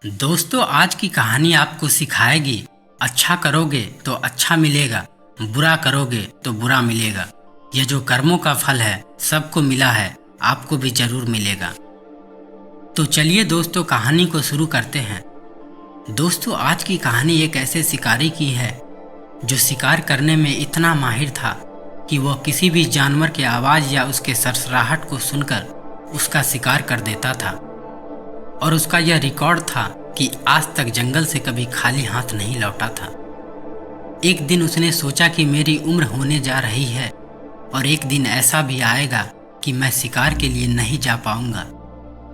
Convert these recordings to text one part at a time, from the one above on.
दोस्तों, आज की कहानी आपको सिखाएगी अच्छा करोगे तो अच्छा मिलेगा, बुरा करोगे तो बुरा मिलेगा। यह जो कर्मों का फल है सबको मिला है, आपको भी जरूर मिलेगा। तो चलिए दोस्तों, कहानी को शुरू करते हैं। दोस्तों, आज की कहानी एक ऐसे शिकारी की है जो शिकार करने में इतना माहिर था कि वह किसी भी जानवर के आवाज़ या उसके सरसराहट को सुनकर उसका शिकार कर देता था। और उसका यह रिकॉर्ड था कि आज तक जंगल से कभी खाली हाथ नहीं लौटा था। एक दिन उसने सोचा कि मेरी उम्र होने जा रही है और एक दिन ऐसा भी आएगा कि मैं शिकार के लिए नहीं जा पाऊंगा,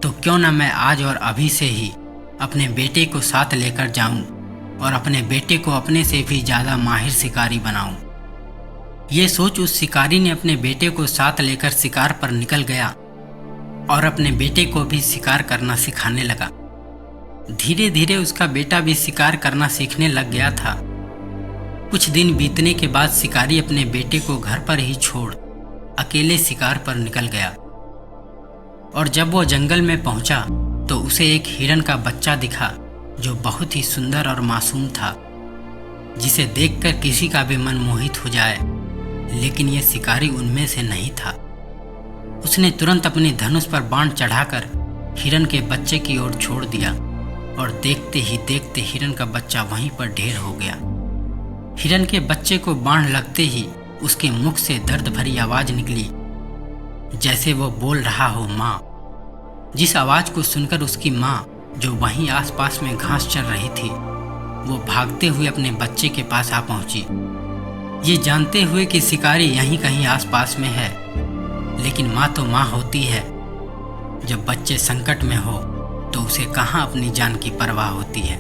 तो क्यों ना मैं आज और अभी से ही अपने बेटे को साथ लेकर जाऊं और अपने बेटे को अपने से भी ज़्यादा माहिर शिकारी बनाऊं। ये सोच उस शिकारी ने अपने बेटे को साथ लेकर शिकार पर निकल गया और अपने बेटे को भी शिकार करना सिखाने लगा। धीरे धीरे उसका बेटा भी शिकार करना सीखने लग गया था। कुछ दिन बीतने के बाद शिकारी अपने बेटे को घर पर ही छोड़ अकेले शिकार पर निकल गया। और जब वो जंगल में पहुंचा तो उसे एक हिरन का बच्चा दिखा जो बहुत ही सुंदर और मासूम था, जिसे देखकर किसी का भी मन मोहित हो जाए। लेकिन यह शिकारी उनमें से नहीं था। उसने तुरंत अपनी धनुष पर बाण चढ़ाकर हिरन के बच्चे की ओर छोड़ दिया और देखते ही देखते हिरन का बच्चा वहीं पर ढेर हो गया। हिरन के बच्चे को बाण लगते ही उसके मुख से दर्द भरी आवाज निकली, जैसे वो बोल रहा हो माँ। जिस आवाज को सुनकर उसकी माँ, जो वहीं आसपास में घास चर रही थी, वो भागते हुए अपने बच्चे के पास आ पहुंची, ये जानते हुए कि शिकारी यहीं कहीं आसपास में है। लेकिन माँ तो माँ होती है, जब बच्चे संकट में हो तो उसे कहाँ अपनी जान की परवाह होती है।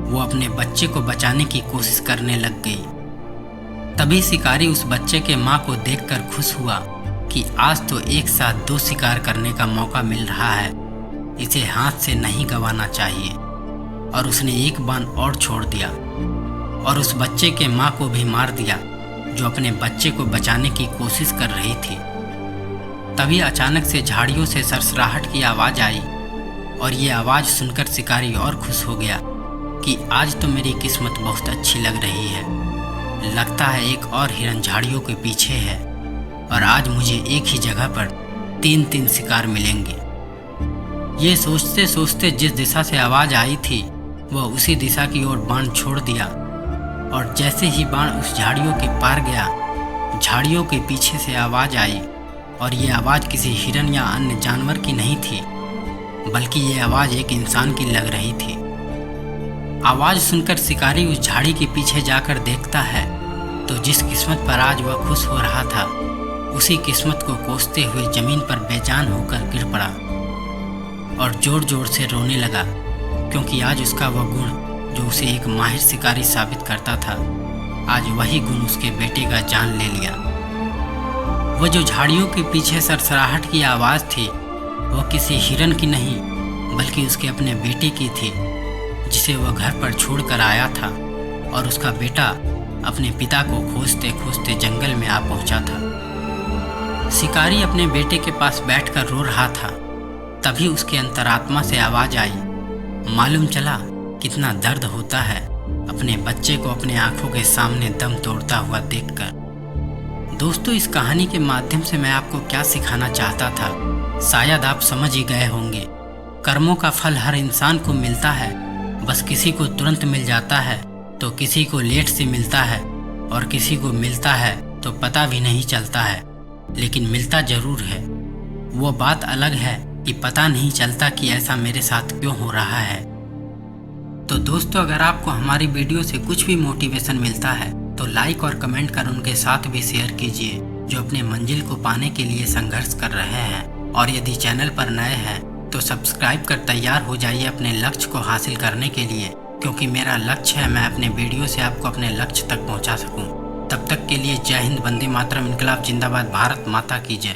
वो अपने बच्चे को बचाने की कोशिश करने लग गई। तभी शिकारी उस बच्चे के माँ को देखकर खुश हुआ कि आज तो एक साथ दो शिकार करने का मौका मिल रहा है, इसे हाथ से नहीं गंवाना चाहिए। और उसने एक बाण और छोड़ दिया और उस बच्चे के माँ को भी मार दिया जो अपने बच्चे को बचाने की कोशिश कर रही थी। तभी अचानक से झाड़ियों से सरसराहट की आवाज आई और ये आवाज सुनकर शिकारी और खुश हो गया कि आज तो मेरी किस्मत बहुत अच्छी लग रही है। लगता है एक और हिरन झाड़ियों के पीछे है और आज मुझे एक ही जगह पर तीन शिकार मिलेंगे। ये सोचते सोचते जिस दिशा से आवाज आई थी वह उसी दिशा की ओर बाण छोड़ दिया। और जैसे ही बाण उस झाड़ियों के पार गया, झाड़ियों के पीछे से आवाज आई और ये आवाज़ किसी हिरन या अन्य जानवर की नहीं थी, बल्कि ये आवाज़ एक इंसान की लग रही थी। आवाज़ सुनकर शिकारी उस झाड़ी के पीछे जाकर देखता है तो जिस किस्मत पर आज वह खुश हो रहा था, उसी किस्मत को कोसते हुए जमीन पर बेजान होकर गिर पड़ा और जोर जोर से रोने लगा, क्योंकि आज उसका वह गुण जो उसे एक माहिर शिकारी साबित करता था, आज वही गुण उसके बेटे का जान ले लिया। वह जो झाड़ियों के पीछे सरसराहट की आवाज़ थी, वह किसी हिरन की नहीं बल्कि उसके अपने बेटे की थी, जिसे वह घर पर छोड़कर आया था। और उसका बेटा अपने पिता को खोजते खोजते जंगल में आ पहुंचा था। शिकारी अपने बेटे के पास बैठकर रो रहा था। तभी उसके अंतरात्मा से आवाज़ आई। मालूम चला कितना दर्द होता है अपने बच्चे को अपने आंखों के सामने दम तोड़ता हुआ देखकर। दोस्तों, इस कहानी के माध्यम से मैं आपको क्या सिखाना चाहता था, शायद आप समझ ही गए होंगे। कर्मों का फल हर इंसान को मिलता है, बस किसी को तुरंत मिल जाता है तो किसी को लेट से मिलता है और किसी को मिलता है तो पता भी नहीं चलता है, लेकिन मिलता जरूर है। वो बात अलग है कि पता नहीं चलता कि ऐसा मेरे साथ क्यों हो रहा है। तो दोस्तों, अगर आपको हमारी वीडियो से कुछ भी मोटिवेशन मिलता है तो लाइक और कमेंट कर उनके साथ भी शेयर कीजिए जो अपने मंजिल को पाने के लिए संघर्ष कर रहे हैं। और यदि चैनल पर नए हैं तो सब्सक्राइब कर तैयार हो जाइए अपने लक्ष्य को हासिल करने के लिए, क्योंकि मेरा लक्ष्य है मैं अपने वीडियो से आपको अपने लक्ष्य तक पहुंचा सकूं। तब तक के लिए जय हिंद, वंदे मातरम, इनकलाब जिंदाबाद, भारत माता की जय।